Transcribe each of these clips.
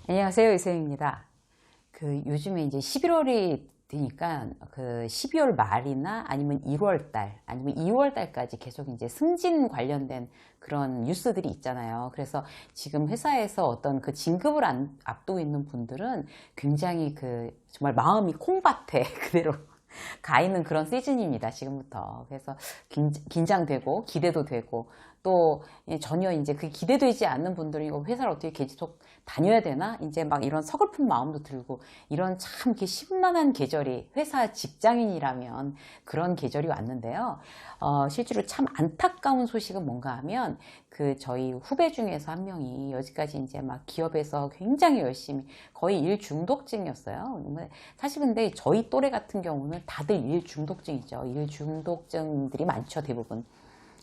안녕하세요, 이소영입니다. 요즘에 이제 11월이 되니까 12월 말이나 아니면 1월 달 아니면 2월 달까지 계속 이제 승진 관련된 그런 뉴스들이 있잖아요. 그래서 지금 회사에서 어떤 그 진급을 앞두고 있는 분들은 굉장히 정말 마음이 콩밭에 그대로 가 있는 그런 시즌입니다, 지금부터. 그래서 긴장되고 기대도 되고 또 전혀 이제 그 기대되지 않는 분들이 이거 회사를 어떻게 계속 다녀야 되나? 이제 막 이런 서글픈 마음도 들고 이런 참 이렇게 심란한 계절이 회사 직장인이라면 그런 계절이 왔는데요. 실제로 참 안타까운 소식은 뭔가 하면 저희 후배 중에서 한 명이 여기까지 이제 막 기업에서 굉장히 열심히 거의 일 중독증이었어요. 사실 근데 저희 또래 같은 경우는 다들 일 중독증이죠. 일 중독증들이 많죠, 대부분.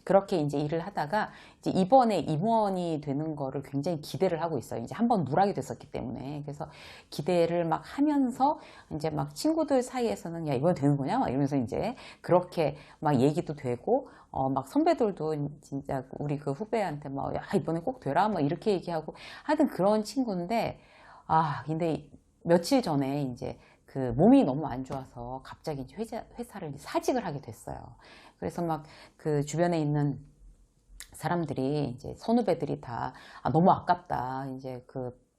그렇게 이제 일을 하다가 이제 이번에 임원이 되는 거를 굉장히 기대를 하고 있어요. 이제 한번 누락이 됐었기 때문에. 그래서 기대를 막 하면서 이제 막 친구들 사이에서는 야, 이번에 되는 거냐? 막 이러면서 이제 그렇게 막 얘기도 되고, 막 선배들도 진짜 우리 그 후배한테 막, 야, 이번에 꼭 되라? 막 이렇게 얘기하고 하여튼 그런 친구인데, 근데 며칠 전에 이제 몸이 너무 안 좋아서 갑자기 이제 회사를 사직을 하게 됐어요. 그래서 막 주변에 있는 사람들이 이제 선후배들이 다 너무 아깝다. 이제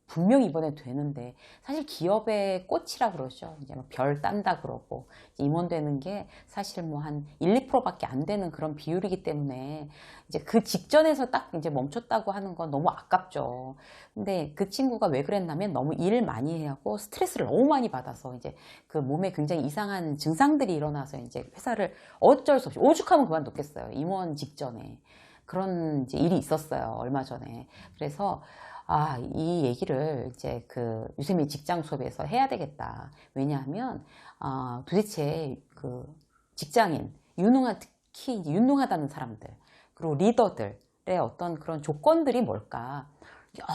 분명히 이번에 되는데 사실 기업의 꽃이라 그러죠. 이제 별 딴다 그러고 임원 되는 게 사실 뭐 한 1, 2%밖에 안 되는 그런 비율이기 때문에 이제 그 직전에서 딱 이제 멈췄다고 하는 건 너무 아깝죠. 근데 그 친구가 왜 그랬냐면 너무 일을 많이 하고 스트레스를 너무 많이 받아서 이제 몸에 굉장히 이상한 증상들이 일어나서 이제 회사를 어쩔 수 없이 오죽하면 그만뒀겠어요. 임원 직전에. 그런 이제 일이 있었어요. 얼마 전에. 그래서 이 얘기를 이제 유세민 직장 수업에서 해야 되겠다. 왜냐하면 도대체 직장인 특히 이제 유능하다는 사람들 그리고 리더들의 어떤 그런 조건들이 뭘까?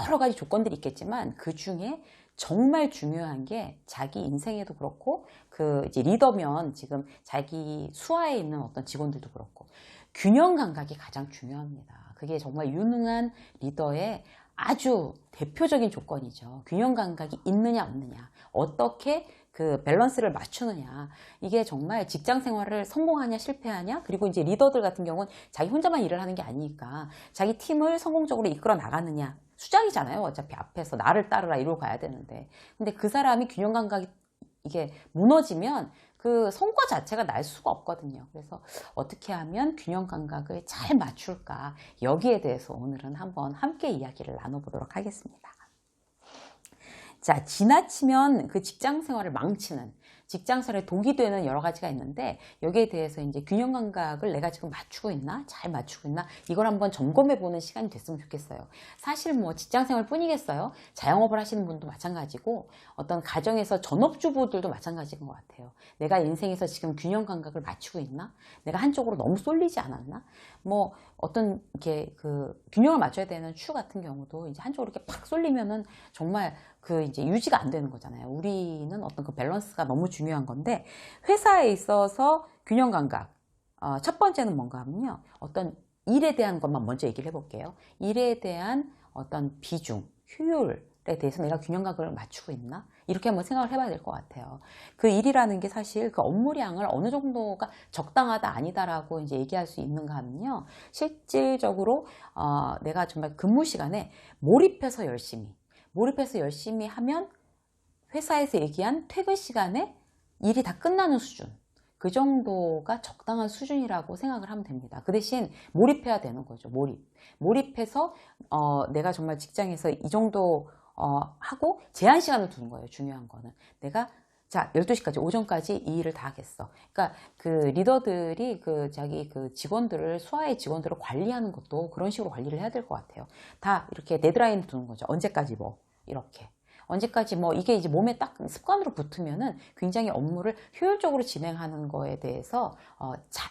여러 가지 조건들이 있겠지만 그 중에 정말 중요한 게 자기 인생에도 그렇고 이제 리더면 지금 자기 수하에 있는 어떤 직원들도 그렇고 균형 감각이 가장 중요합니다. 그게 정말 유능한 리더의 아주 대표적인 조건이죠. 균형 감각이 있느냐 없느냐, 어떻게 밸런스를 맞추느냐. 이게 정말 직장 생활을 성공하냐 실패하냐. 그리고 이제 리더들 같은 경우는 자기 혼자만 일을 하는 게 아니니까 자기 팀을 성공적으로 이끌어 나가느냐. 수장이잖아요. 어차피 앞에서 나를 따르라 이러고 가야 되는데. 근데 그 사람이 균형 감각이 이게 무너지면 성과 자체가 날 수가 없거든요. 그래서 어떻게 하면 균형 감각을 잘 맞출까? 여기에 대해서 오늘은 한번 함께 이야기를 나눠보도록 하겠습니다. 자, 지나치면 직장 생활을 망치는, 직장 생활에 독이 되는 여러 가지가 있는데 여기에 대해서 이제 균형 감각을 내가 지금 맞추고 있나? 잘 맞추고 있나? 이걸 한번 점검해 보는 시간이 됐으면 좋겠어요. 사실 뭐 직장 생활 뿐이겠어요? 자영업을 하시는 분도 마찬가지고 어떤 가정에서 전업주부들도 마찬가지인 것 같아요. 내가 인생에서 지금 균형 감각을 맞추고 있나? 내가 한쪽으로 너무 쏠리지 않았나? 뭐 어떤 이렇게 균형을 맞춰야 되는 추 같은 경우도 이제 한쪽으로 이렇게 팍 쏠리면은 정말 이제 유지가 안 되는 거잖아요. 우리는 어떤 밸런스가 너무 중요한 건데 회사에 있어서 균형 감각. 첫 번째는 뭔가 하면요. 어떤 일에 대한 것만 먼저 얘기를 해볼게요. 일에 대한 어떤 비중, 효율에 대해서 내가 균형 감각을 맞추고 있나? 이렇게 한번 생각을 해봐야 될 것 같아요. 일이라는 게 사실 업무량을 어느 정도가 적당하다 아니다라고 이제 얘기할 수 있는가 하면요. 실질적으로 내가 정말 근무 시간에 몰입해서 열심히 하면 회사에서 얘기한 퇴근 시간에 일이 다 끝나는 수준. 그 정도가 적당한 수준이라고 생각을 하면 됩니다. 그 대신 몰입해야 되는 거죠. 몰입해서 내가 정말 직장에서 이 정도 하고 제한 시간을 두는 거예요. 중요한 거는 내가 자 12시까지 오전까지 이 일을 다 하겠어. 그러니까 리더들이 자기 직원들을 수하의 직원들을 관리하는 것도 그런 식으로 관리를 해야 될 것 같아요. 다 이렇게 데드라인을 두는 거죠. 언제까지 뭐 이렇게. 언제까지 뭐 이게 이제 몸에 딱 습관으로 붙으면은 굉장히 업무를 효율적으로 진행하는 거에 대해서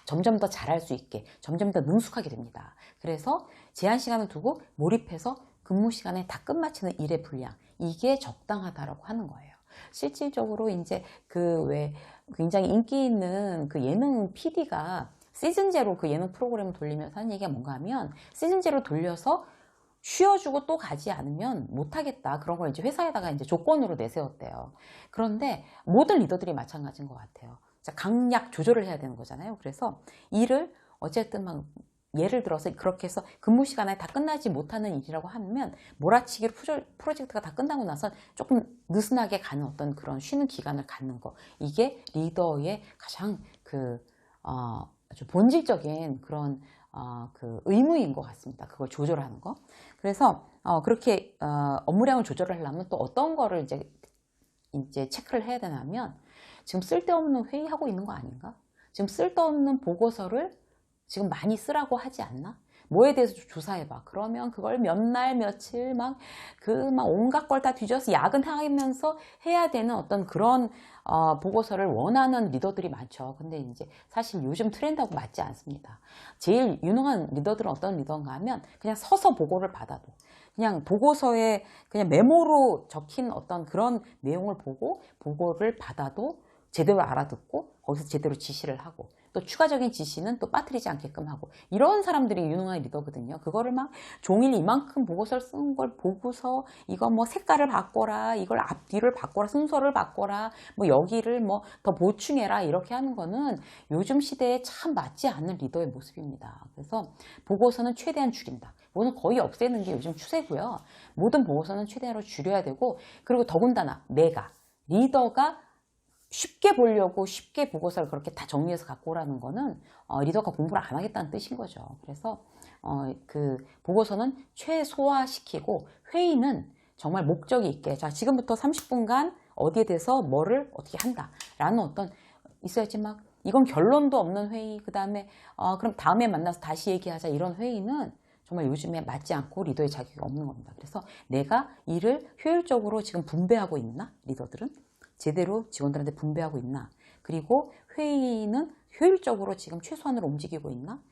점점 더 잘할 수 있게 점점 더 능숙하게 됩니다. 그래서 제한 시간을 두고 몰입해서 근무 시간에 다 끝마치는 일의 분량 이게 적당하다라고 하는 거예요. 실질적으로 이제 왜 굉장히 인기 있는 예능 PD가 시즌제로 예능 프로그램을 돌리면서 하는 얘기가 뭔가 하면 시즌제로 돌려서 쉬어주고 또 가지 않으면 못하겠다. 그런 걸 이제 회사에다가 이제 조건으로 내세웠대요. 그런데 모든 리더들이 마찬가지인 것 같아요. 강약 조절을 해야 되는 거잖아요. 그래서 일을 어쨌든 막 예를 들어서 그렇게 해서 근무 시간에 다 끝나지 못하는 일이라고 하면 몰아치기로 프로젝트가 다 끝나고 나서 조금 느슨하게 가는 어떤 그런 쉬는 기간을 갖는 거. 이게 리더의 가장 아주 본질적인 그런 그 의무인 것 같습니다. 그걸 조절하는 거. 그래서 그렇게 업무량을 조절을 하려면 또 어떤 거를 이제 체크를 해야 되냐면 지금 쓸데없는 회의하고 있는 거 아닌가? 지금 쓸데없는 보고서를 지금 많이 쓰라고 하지 않나? 뭐에 대해서 조사해봐. 그러면 그걸 몇 날, 며칠 막 온갖 걸 다 뒤져서 야근하면서 해야 되는 어떤 그런 보고서를 원하는 리더들이 많죠. 근데 이제 사실 요즘 트렌드하고 맞지 않습니다. 제일 유능한 리더들은 어떤 리더인가 하면 그냥 서서 보고를 받아도 그냥 보고서에 그냥 메모로 적힌 어떤 그런 내용을 보고 보고를 받아도 제대로 알아듣고 거기서 제대로 지시를 하고 또 추가적인 지시는 또 빠뜨리지 않게끔 하고 이런 사람들이 유능한 리더거든요. 그거를 막 종일 이만큼 보고서를 쓴 걸 보고서 이거 뭐 색깔을 바꿔라, 이걸 앞뒤를 바꿔라, 순서를 바꿔라, 뭐 여기를 뭐 더 보충해라 이렇게 하는 거는 요즘 시대에 참 맞지 않는 리더의 모습입니다. 그래서 보고서는 최대한 줄인다. 뭐는 거의 없애는 게 요즘 추세고요. 모든 보고서는 최대한으로 줄여야 되고 그리고 더군다나 내가 리더가 쉽게 보려고 쉽게 보고서를 그렇게 다 정리해서 갖고 오라는 거는 리더가 공부를 안 하겠다는 뜻인 거죠. 그래서 그 보고서는 최소화시키고 회의는 정말 목적이 있게 자 지금부터 30분간 어디에 대해서 뭐를 어떻게 한다라는 어떤 있어야지 막 이건 결론도 없는 회의 그 다음에 그럼 다음에 만나서 다시 얘기하자 이런 회의는 정말 요즘에 맞지 않고 리더의 자격이 없는 겁니다. 그래서 내가 일을 효율적으로 지금 분배하고 있나 리더들은 제대로 직원들한테 분배하고 있나? 그리고 회의는 효율적으로 지금 최소한으로 움직이고 있나?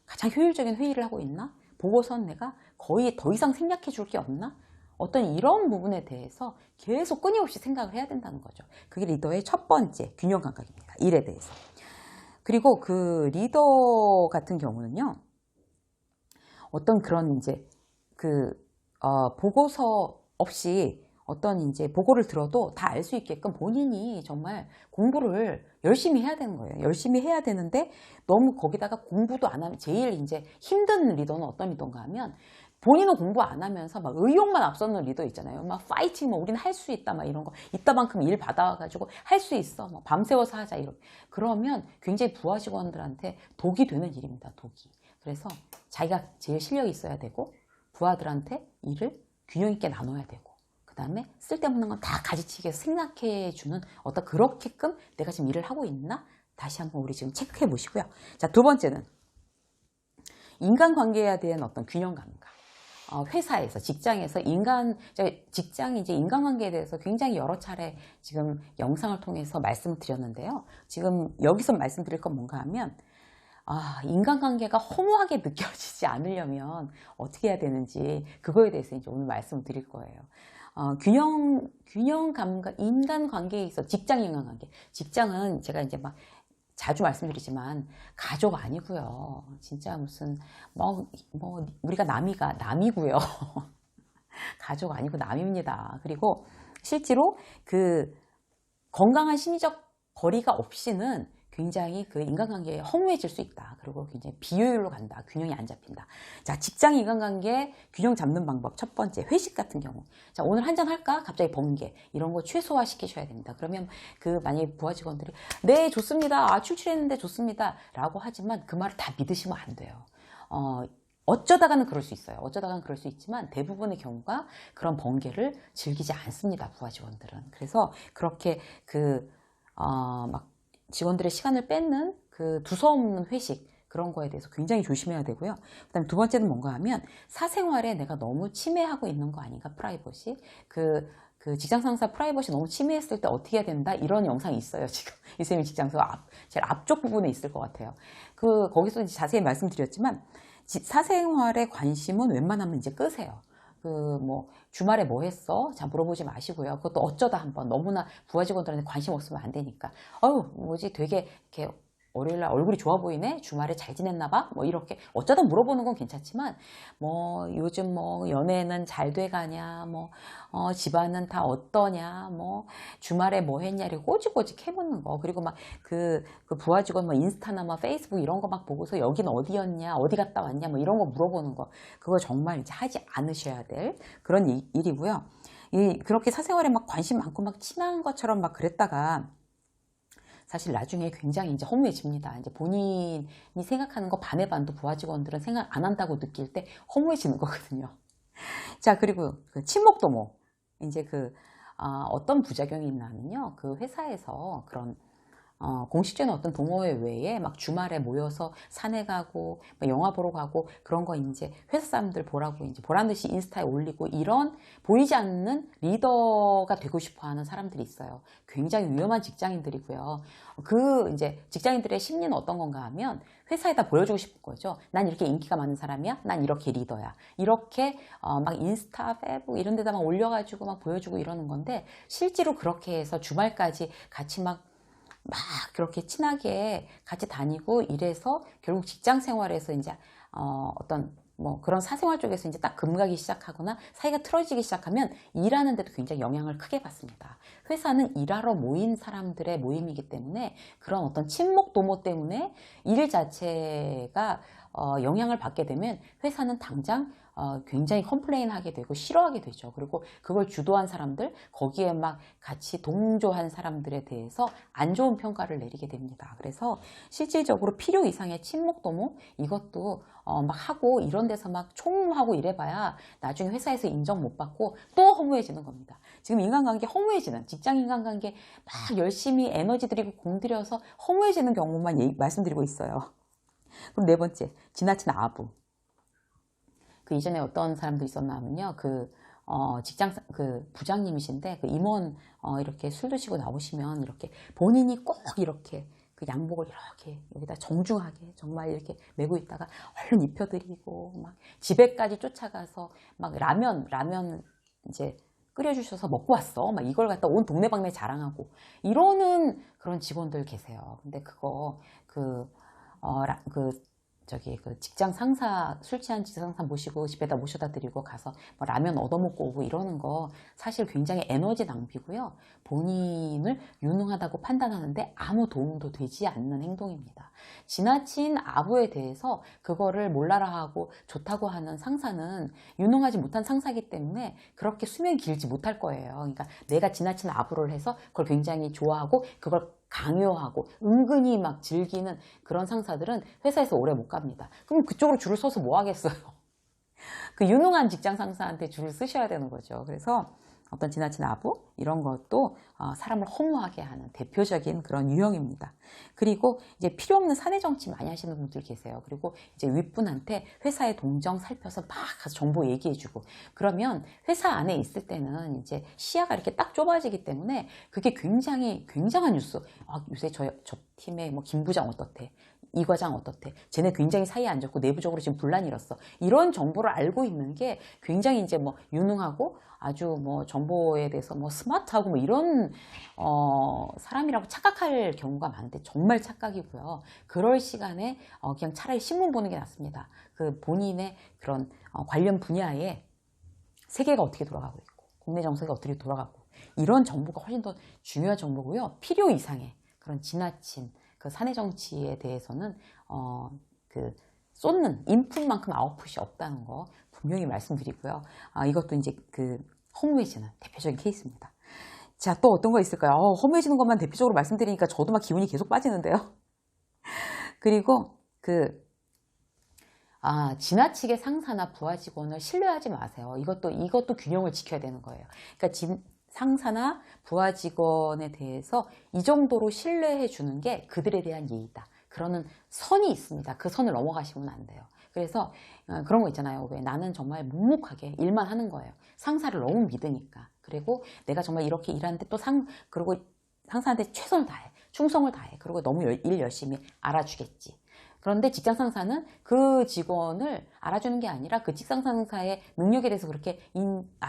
가장 효율적인 회의를 하고 있나? 보고서는 내가 거의 더 이상 생략해 줄 게 없나? 어떤 이런 부분에 대해서 계속 끊임없이 생각을 해야 된다는 거죠. 그게 리더의 첫 번째 균형 감각입니다. 일에 대해서. 그리고 그 리더 같은 경우는요. 어떤 그런 이제 보고서 없이 어떤 이제 보고를 들어도 다 알 수 있게끔 본인이 정말 공부를 열심히 해야 되는 거예요. 열심히 해야 되는데 너무 거기다가 공부도 안 하면 제일 이제 힘든 리더는 어떤 리더인가 하면 본인은 공부 안 하면서 막 의욕만 앞서는 리더 있잖아요. 막 파이팅, 뭐 우리는 할 수 있다, 막 이런 거. 이따만큼 일 받아가지고 할 수 있어, 뭐 밤새워서 하자 이런. 그러면 굉장히 부하 직원들한테 독이 되는 일입니다. 독이. 그래서 자기가 제일 실력이 있어야 되고 부하들한테 일을 균형 있게 나눠야 되고. 그 다음에 쓸데없는 건 다 가지치게 생각해주는 어떤 그렇게끔 내가 지금 일을 하고 있나? 다시 한번 우리 지금 체크해 보시고요. 자, 두 번째는 인간관계에 대한 어떤 균형 감각. 회사에서, 직장에서 직장이 이제 인간관계에 대해서 굉장히 여러 차례 지금 영상을 통해서 말씀을 드렸는데요. 지금 여기서 말씀드릴 건 뭔가 하면, 인간관계가 허무하게 느껴지지 않으려면 어떻게 해야 되는지, 그거에 대해서 이제 오늘 말씀을 드릴 거예요. 균형 감각, 인간관계에 있어, 직장 인간관계. 직장은 제가 이제 막 자주 말씀드리지만 가족 아니고요. 진짜 무슨 우리가 남이고요. 가족 아니고 남입니다. 그리고 실제로 그 건강한 심리적 거리가 없이는 굉장히 그 인간관계에 허무해질 수 있다. 그리고 굉장히 비효율로 간다. 균형이 안 잡힌다. 자, 직장 인간관계 균형 잡는 방법. 첫 번째, 회식 같은 경우. 자, 오늘 한잔 할까? 갑자기 번개. 이런 거 최소화 시키셔야 됩니다. 그러면 만약에 부하 직원들이, 네, 좋습니다. 출출했는데 좋습니다. 라고 하지만 그 말을 다 믿으시면 안 돼요. 어쩌다가는 그럴 수 있어요. 어쩌다가는 그럴 수 있지만 대부분의 경우가 그런 번개를 즐기지 않습니다. 부하 직원들은. 그래서 그렇게 막 직원들의 시간을 뺏는 그 두서없는 회식 그런 거에 대해서 굉장히 조심해야 되고요. 그다음에 두 번째는 뭔가 하면 사생활에 내가 너무 침해하고 있는 거 아닌가, 프라이버시. 그 직장 상사 프라이버시 너무 침해했을 때 어떻게 해야 된다 이런 영상이 있어요. 지금 이쌤이 직장에서 제일 앞쪽 부분에 있을 것 같아요. 거기서 이제 자세히 말씀드렸지만 사생활에 관심은 웬만하면 이제 끄세요. 주말에 뭐 했어? 자, 물어보지 마시고요. 그것도 어쩌다 한번 너무나 부하 직원들한테 관심 없으면 안 되니까. 되게 이렇게 월요일날 얼굴이 좋아 보이네? 주말에 잘 지냈나 봐? 뭐 이렇게 어쩌다 물어보는 건 괜찮지만 뭐 요즘 뭐 연애는 잘 돼가냐? 뭐 집안은 다 어떠냐? 뭐 주말에 뭐 했냐? 이렇게 꼬집꼬집 해보는 거. 그리고 막 그 부하 직원 뭐 인스타나 막 페이스북 이런 거 막 보고서 여기는 어디였냐? 어디 갔다 왔냐? 뭐 이런 거 물어보는 거. 그거 정말 이제 하지 않으셔야 될 그런 일이고요. 그렇게 사생활에 막 관심 많고 막 친한 것처럼 막 그랬다가 사실 나중에 굉장히 이제 허무해집니다. 이제 본인이 생각하는 거 반의 반도 부하 직원들은 생각 안 한다고 느낄 때 허무해지는 거거든요. 자, 그리고 그 친목도모. 이제 어떤 부작용이 있냐면요. 그 회사에서 그런 공식적인 어떤 동호회 외에 막 주말에 모여서 산에 가고 영화 보러 가고 그런 거 이제 회사 사람들 보라고 이제 보란 듯이 인스타에 올리고 이런 보이지 않는 리더가 되고 싶어 하는 사람들이 있어요. 굉장히 위험한 직장인들이고요. 그 이제 직장인들의 심리는 어떤 건가 하면 회사에다 보여주고 싶은 거죠. 난 이렇게 인기가 많은 사람이야. 난 이렇게 리더야. 이렇게 막 인스타, 페북 이런 데다 막 올려가지고 막 보여주고 이러는 건데 실제로 그렇게 해서 주말까지 같이 막 그렇게 친하게 같이 다니고 이래서 결국 직장 생활에서 이제 어떤 뭐 그런 사생활 쪽에서 이제 딱 금가기 시작하거나 사이가 틀어지기 시작하면 일하는 데도 굉장히 영향을 크게 받습니다. 회사는 일하러 모인 사람들의 모임이기 때문에 그런 어떤 친목 도모 때문에 일 자체가 영향을 받게 되면 회사는 당장 굉장히 컴플레인하게 되고 싫어하게 되죠. 그리고 그걸 주도한 사람들, 거기에 막 같이 동조한 사람들에 대해서 안 좋은 평가를 내리게 됩니다. 그래서 실질적으로 필요 이상의 친목도모 이것도 막 하고 이런 데서 막 총무하고 이래봐야 나중에 회사에서 인정 못 받고 또 허무해지는 겁니다. 지금 인간관계 허무해지는 직장 인간관계 막 열심히 에너지 들이고 공들여서 허무해지는 경우만 말씀드리고 있어요. 그럼 네 번째, 지나친 아부. 그 이전에 어떤 사람도 있었나 하면요. 직장, 부장님이신데, 임원, 이렇게 술 드시고 나오시면, 이렇게 본인이 꼭 이렇게 그 양복을 이렇게 여기다 정중하게 정말 이렇게 메고 있다가 얼른 입혀드리고, 막 집에까지 쫓아가서 막 라면 이제 끓여주셔서 먹고 왔어. 막 이걸 갖다 온 동네방네 자랑하고, 이러는 그런 직원들 계세요. 근데 직장 상사, 술 취한 직장 상사 모시고 집에다 모셔다 드리고 가서 뭐 라면 얻어먹고 오고 이러는 거 사실 굉장히 에너지 낭비고요. 본인을 유능하다고 판단하는데 아무 도움도 되지 않는 행동입니다. 지나친 아부에 대해서 그거를 몰라라 하고 좋다고 하는 상사는 유능하지 못한 상사이기 때문에 그렇게 수명이 길지 못할 거예요. 그러니까 내가 지나친 아부를 해서 그걸 굉장히 좋아하고 그걸 강요하고 은근히 막 즐기는 그런 상사들은 회사에서 오래 못 갑니다. 그럼 그쪽으로 줄을 서서 뭐 하겠어요? 그 유능한 직장 상사한테 줄을 쓰셔야 되는 거죠. 그래서 어떤 지나친 아부 이런 것도 사람을 허무하게 하는 대표적인 그런 유형입니다. 그리고 이제 필요 없는 사내 정치 많이 하시는 분들 계세요. 그리고 이제 윗분한테 회사의 동정 살펴서 막 가서 정보 얘기해주고 그러면 회사 안에 있을 때는 이제 시야가 이렇게 딱 좁아지기 때문에 그게 굉장한 뉴스. 요새 저 팀의 뭐 김 부장 어떻대? 이 과장 어떻대? 쟤네 굉장히 사이 안 좋고 내부적으로 지금 분란이 일었어. 이런 정보를 알고 있는 게 굉장히 이제 뭐 유능하고 아주 뭐 정보에 대해서 뭐 스마트하고 뭐 이런 사람이라고 착각할 경우가 많은데 정말 착각이고요. 그럴 시간에 그냥 차라리 신문 보는 게 낫습니다. 그 본인의 그런 관련 분야에 세계가 어떻게 돌아가고 있고 국내 정세가 어떻게 돌아가고 이런 정보가 훨씬 더 중요한 정보고요. 필요 이상의 그런 지나친 그 사내 정치에 대해서는 쏟는 인풋만큼 아웃풋이 없다는 거 분명히 말씀드리고요. 이것도 이제 허무해지는 대표적인 케이스입니다. 자, 또 어떤 거 있을까요? 허무해지는 것만 대표적으로 말씀드리니까 저도 막 기운이 계속 빠지는데요. 그리고 지나치게 상사나 부하 직원을 신뢰하지 마세요. 이것도 균형을 지켜야 되는 거예요. 그러니까 상사나 부하 직원에 대해서 이 정도로 신뢰해 주는 게 그들에 대한 예의다. 그러는 선이 있습니다. 그 선을 넘어가시면 안 돼요. 그래서 그런 거 있잖아요. 왜 나는 정말 묵묵하게 일만 하는 거예요. 상사를 너무 믿으니까. 그리고 내가 정말 이렇게 일하는데 그리고 상사한테 최선을 다해. 충성을 다해. 그리고 너무 일 열심히 알아주겠지. 그런데 직장 상사는 그 직원을 알아주는 게 아니라 그 직장 상사의 능력에 대해서 그렇게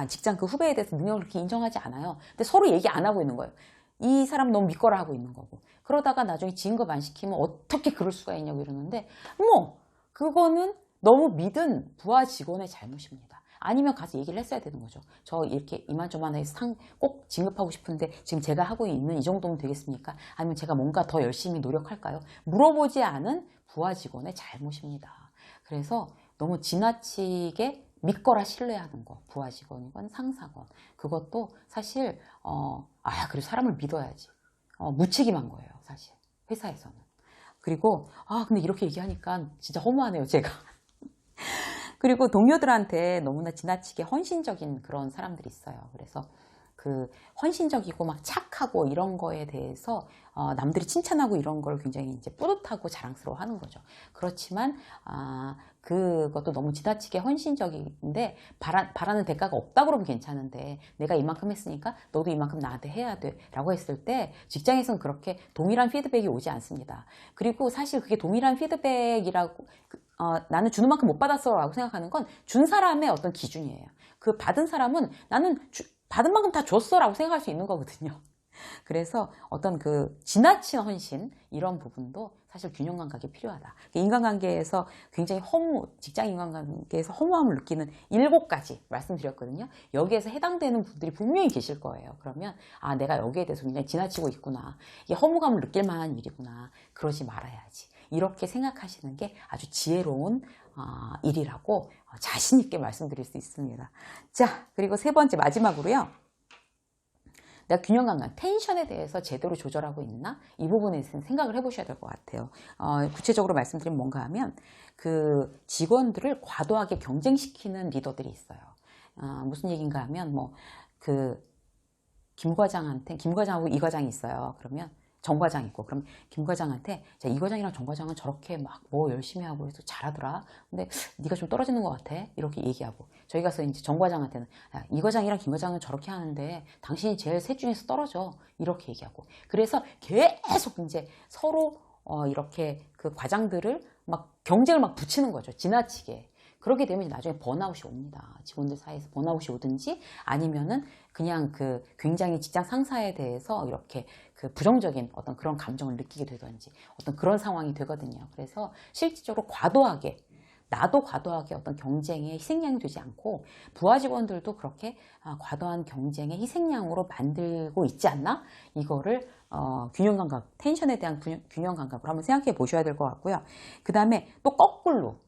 직장 그 후배에 대해서 능력을 그렇게 인정하지 않아요. 근데 서로 얘기 안 하고 있는 거예요. 이 사람 너무 믿거라 하고 있는 거고. 그러다가 나중에 진급 안 시키면 어떻게 그럴 수가 있냐고 이러는데, 뭐 그거는 너무 믿은 부하 직원의 잘못입니다. 아니면 가서 얘기를 했어야 되는 거죠. 저 이렇게 이만저만 해서 꼭 진급하고 싶은데 지금 제가 하고 있는 이 정도면 되겠습니까? 아니면 제가 뭔가 더 열심히 노력할까요? 물어보지 않은 부하 직원의 잘못입니다. 그래서 너무 지나치게 믿거라 신뢰하는 거, 부하 직원이건 상사건, 그것도 사실 그래 사람을 믿어야지, 무책임한 거예요, 사실 회사에서는. 그리고 근데 이렇게 얘기하니까 진짜 허무하네요, 제가. 그리고 동료들한테 너무나 지나치게 헌신적인 그런 사람들이 있어요. 그래서 그 헌신적이고 막 착하고 이런 거에 대해서 남들이 칭찬하고 이런 걸 굉장히 이제 뿌듯하고 자랑스러워 하는 거죠. 그렇지만 그것도 너무 지나치게 헌신적인데 바라는 대가가 없다고 그러면 괜찮은데, 내가 이만큼 했으니까 너도 이만큼 나한테 해야 돼 라고 했을 때 직장에서는 그렇게 동일한 피드백이 오지 않습니다. 그리고 사실 그게 동일한 피드백이라고 나는 주는 만큼 못 받았어 라고 생각하는 건 준 사람의 어떤 기준이에요. 그 받은 사람은 나는 받은 만큼 다 줬어 라고 생각할 수 있는 거거든요. 그래서 어떤 그 지나친 헌신, 이런 부분도 사실 균형 감각이 필요하다. 인간관계에서 굉장히 직장 인간관계에서 허무함을 느끼는 7가지 말씀드렸거든요. 여기에서 해당되는 분들이 분명히 계실 거예요. 그러면 내가 여기에 대해서 굉장히 지나치고 있구나, 이게 허무감을 느낄 만한 일이구나, 그러지 말아야지, 이렇게 생각하시는 게 아주 지혜로운 일이라고 자신 있게 말씀드릴 수 있습니다. 자, 그리고 3번째 마지막으로요. 내가 균형 감각, 텐션에 대해서 제대로 조절하고 있나? 이 부분에 대해서 생각을 해보셔야 될 것 같아요. 구체적으로 말씀드리면 뭔가 하면, 그 직원들을 과도하게 경쟁시키는 리더들이 있어요. 무슨 얘기인가 하면, 김 과장하고 이 과장이 있어요. 그러면 정 과장 있고, 그럼 김 과장한테 이 과장이랑 정 과장은 저렇게 막 열심히 하고 해서 잘하더라, 근데 네가 좀 떨어지는 것 같아, 이렇게 얘기하고, 저희 가서 이제 정 과장한테는 이 과장이랑 김 과장은 저렇게 하는데 당신이 제일 셋 중에서 떨어져, 이렇게 얘기하고. 그래서 계속 이제 서로 이렇게 그 과장들을 막 경쟁을 막 붙이는 거죠, 지나치게. 그렇게 되면 나중에 번아웃이 옵니다. 직원들 사이에서 번아웃이 오든지, 아니면은 그냥 그 굉장히 직장 상사에 대해서 이렇게 그 부정적인 어떤 그런 감정을 느끼게 되든지, 어떤 그런 상황이 되거든요. 그래서 실질적으로 나도 과도하게 어떤 경쟁에 희생양이 되지 않고, 부하 직원들도 그렇게 과도한 경쟁의 희생양으로 만들고 있지 않나? 이거를 균형 감각, 텐션에 대한 균형 감각으로 한번 생각해 보셔야 될 것 같고요. 그 다음에 또 거꾸로,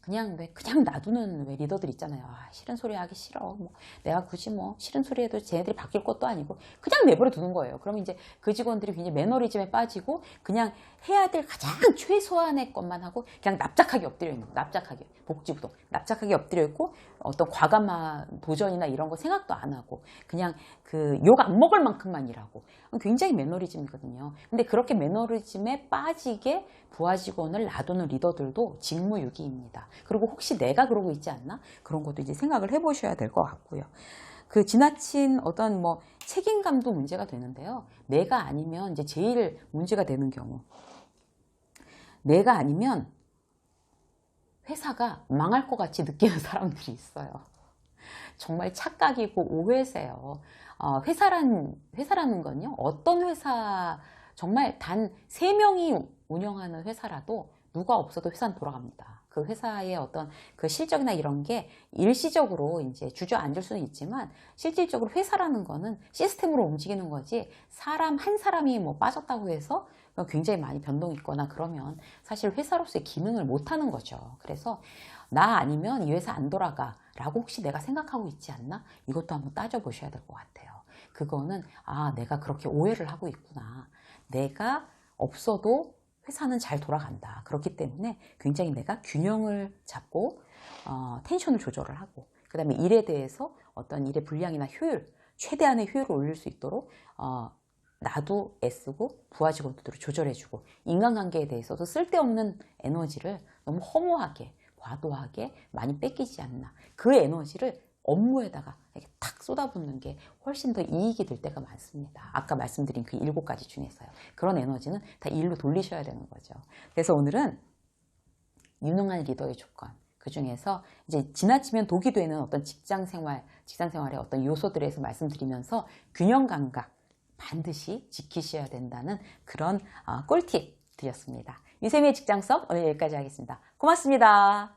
그냥 놔두는 리더들 있잖아요. 싫은 소리 하기 싫어. 내가 굳이 싫은 소리 해도 쟤네들이 바뀔 것도 아니고 그냥 내버려 두는 거예요. 그러면 이제 그 직원들이 굉장히 매너리즘에 빠지고, 그냥 해야 될 가장 최소한의 것만 하고 그냥 납작하게 엎드려 있는 거예요. 납작하게. 복지부동. 납작하게 엎드려 있고, 어떤 과감한 도전이나 이런 거 생각도 안 하고, 그냥 그 욕 안 먹을 만큼만 일하고. 굉장히 매너리즘이거든요. 근데 그렇게 매너리즘에 빠지게 부하 직원을 놔두는 리더들도 직무유기입니다. 그리고 혹시 내가 그러고 있지 않나? 그런 것도 이제 생각을 해보셔야 될 것 같고요. 그 지나친 어떤 책임감도 문제가 되는데요. 내가 아니면 이제 제일 문제가 되는 경우, 내가 아니면 회사가 망할 것 같이 느끼는 사람들이 있어요. 정말 착각이고 오해세요. 회사라는 건요, 어떤 회사, 정말 단 3명이 운영하는 회사라도 누가 없어도 회사는 돌아갑니다. 그 회사의 어떤 그 실적이나 이런 게 일시적으로 이제 주저앉을 수는 있지만, 실질적으로 회사라는 거는 시스템으로 움직이는 거지, 한 사람이 빠졌다고 해서 굉장히 많이 변동이 있거나 그러면 사실 회사로서의 기능을 못하는 거죠. 그래서 나 아니면 이 회사 안 돌아가 라고 혹시 내가 생각하고 있지 않나? 이것도 한번 따져보셔야 될 것 같아요. 그거는 내가 그렇게 오해를 하고 있구나. 내가 없어도 회사는 잘 돌아간다. 그렇기 때문에 굉장히 내가 균형을 잡고 텐션을 조절을 하고, 그 다음에 일에 대해서 어떤 일의 분량이나 효율, 최대한의 효율을 올릴 수 있도록 나도 애쓰고 부하 직원들을 조절해주고, 인간관계에 대해서도 쓸데없는 에너지를 너무 허무하게 과도하게 많이 뺏기지 않나, 그 에너지를 업무에다가 이렇게 탁 쏟아붓는 게 훨씬 더 이익이 될 때가 많습니다. 아까 말씀드린 그 7가지 중에서요. 그런 에너지는 다 일로 돌리셔야 되는 거죠. 그래서 오늘은 유능한 리더의 조건, 그 중에서 이제 지나치면 독이 되는 어떤 직장 생활의 어떤 요소들에서 말씀드리면서 균형 감각, 반드시 지키셔야 된다는 그런 꿀팁 드렸습니다. 유세미의 직장 수업 오늘 여기까지 하겠습니다. 고맙습니다.